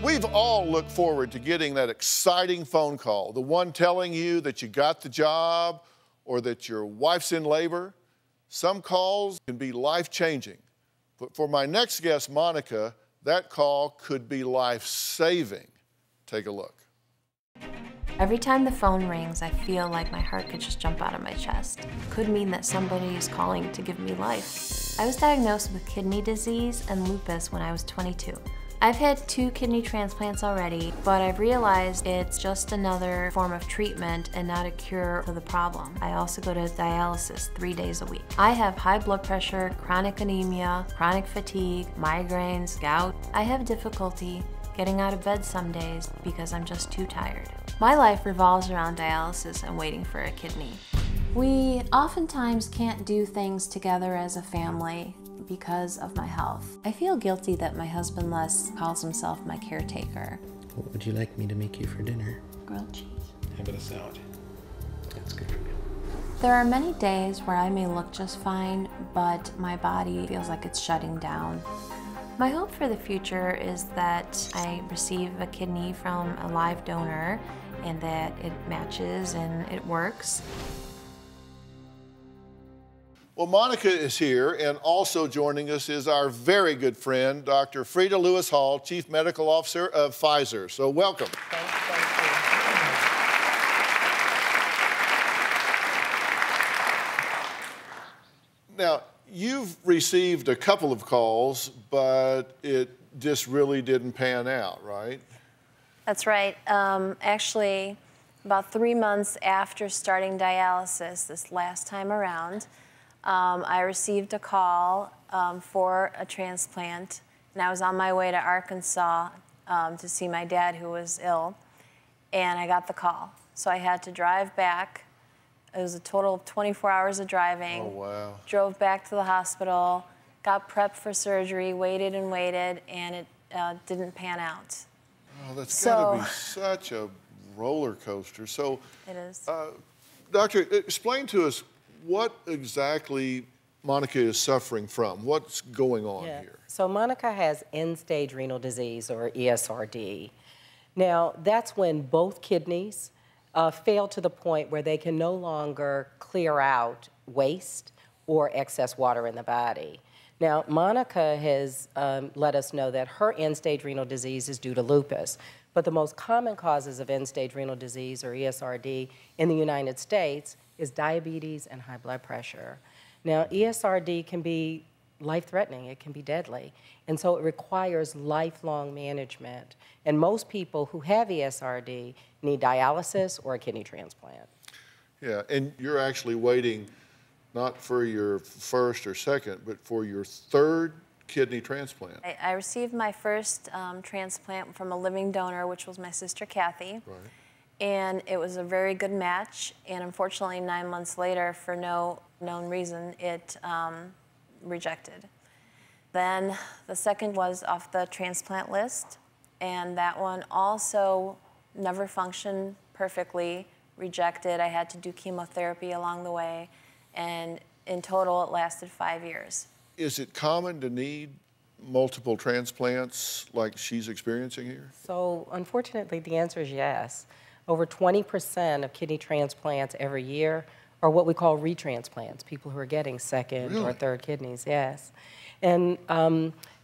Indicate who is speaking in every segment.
Speaker 1: We've all looked forward to getting that exciting phone call, the one telling you that you got the job or that your wife's in labor. Some calls can be life-changing, but for my next guest, Monica, that call could be life-saving. Take a look.
Speaker 2: Every time the phone rings, I feel like my heart could just jump out of my chest. It could mean that somebody is calling to give me life. I was diagnosed with kidney disease and lupus when I was 22. I've had 2 kidney transplants already, but I've realized it's just another form of treatment and not a cure for the problem. I also go to dialysis 3 days a week. I have high blood pressure, chronic anemia, chronic fatigue, migraines, gout. I have difficulty getting out of bed some days because I'm just too tired. My life revolves around dialysis and waiting for a kidney. We oftentimes can't do things together as a family because of my health. I feel guilty that my husband Les calls himself my caretaker.
Speaker 3: What would you like me to make you for dinner?
Speaker 2: Grilled cheese.
Speaker 3: How about a salad? That's good for you.
Speaker 2: There are many days where I may look just fine, but my body feels like it's shutting down. My hope for the future is that I receive a kidney from a live donor and that it matches and it works.
Speaker 1: Well, Monica is here, and also joining us is our very good friend, Dr. Freda Lewis Hall, Chief Medical Officer of Pfizer. So welcome.
Speaker 4: Thank you.
Speaker 1: Now, you've received a couple of calls, but it just really didn't pan out, right?
Speaker 2: That's right. Actually, about 3 months after starting dialysis this last time around, I received a call for a transplant, and I was on my way to Arkansas to see my dad who was ill, and I got the call. So I had to drive back. It was a total of 24 hours of driving.
Speaker 1: Oh, wow.
Speaker 2: Drove back to the hospital, got prepped for surgery, waited and waited, and it didn't pan out.
Speaker 1: Oh, that's gotta be such a roller coaster. So,
Speaker 2: it is.
Speaker 1: Doctor, explain to us what exactly Monica is suffering from. What's going on here?
Speaker 4: So Monica has end-stage renal disease, or ESRD. Now, that's when both kidneys fail to the point where they can no longer clear out waste or excess water in the body. Now, Monica has let us know that her end-stage renal disease is due to lupus, but the most common causes of end-stage renal disease, or ESRD, in the United States is diabetes and high blood pressure. Now, ESRD can be life-threatening, it can be deadly, and so it requires lifelong management. And most people who have ESRD need dialysis or a kidney transplant.
Speaker 1: Yeah, and you're actually waiting not for your first or second, but for your 3rd kidney transplant.
Speaker 2: I received my first transplant from a living donor, which was my sister Kathy.
Speaker 1: Right.
Speaker 2: And it was a very good match, and unfortunately 9 months later, for no known reason, it rejected. Then the second was off the transplant list, and that one also never functioned perfectly, rejected. I had to do chemotherapy along the way, and in total it lasted 5 years.
Speaker 1: Is it common to need multiple transplants like she's experiencing here?
Speaker 4: So unfortunately, the answer is yes. Over 20% of kidney transplants every year are what we call retransplants, people who are getting second or third kidneys, yes. And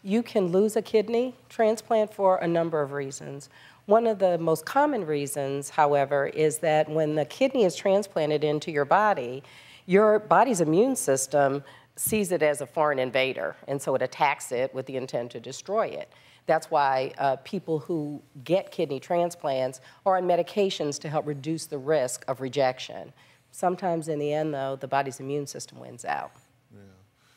Speaker 4: you can lose a kidney transplant for a number of reasons. One of the most common reasons, however, is that when the kidney is transplanted into your body's immune system sees it as a foreign invader, and so it attacks it with the intent to destroy it. That's why people who get kidney transplants are on medications to help reduce the risk of rejection. Sometimes in the end, though, the body's immune system wins out.
Speaker 1: Yeah.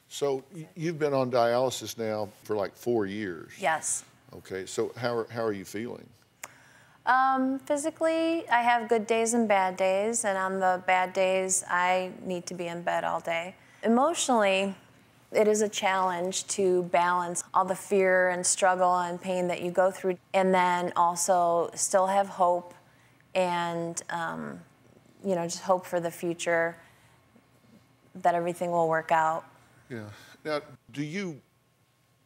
Speaker 1: So you've been on dialysis now for like 4 years.
Speaker 2: Yes.
Speaker 1: Okay, so how are you feeling?
Speaker 2: Physically, I have good days and bad days, and on the bad days, I need to be in bed all day. Emotionally, it is a challenge to balance all the fear and struggle and pain that you go through, and then also still have hope and, you know, just hope for the future, that everything will work out.
Speaker 1: Yeah. Now, do you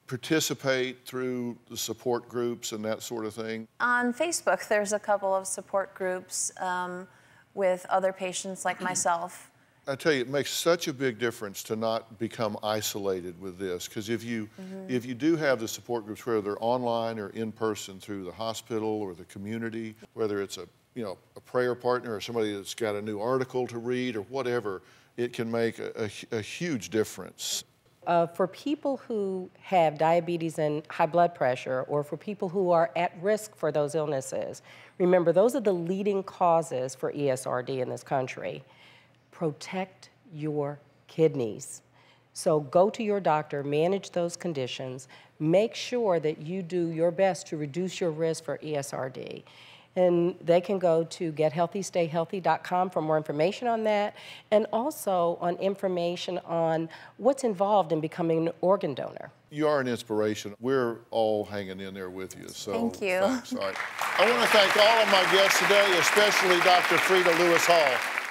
Speaker 1: participate through the support groups and that sort of thing?
Speaker 2: On Facebook, there's a couple of support groups with other patients like myself.
Speaker 1: I tell you, it makes such a big difference to not become isolated with this, because if you do have the support groups, whether they're online or in person through the hospital or the community, whether it's a prayer partner or somebody that's got a new article to read or whatever, it can make a huge difference.
Speaker 4: For people who have diabetes and high blood pressure, or for people who are at risk for those illnesses, remember, those are the leading causes for ESRD in this country. Protect your kidneys. So go to your doctor, manage those conditions, make sure that you do your best to reduce your risk for ESRD. And they can go to gethealthystayhealthy.com for more information on that, and also on information on what's involved in becoming an organ donor.
Speaker 1: You are an inspiration. We're all hanging in there with you. So
Speaker 2: thank you.
Speaker 1: Thanks. All right. I want to thank all of my guests today, especially Dr. Freda Lewis Hall.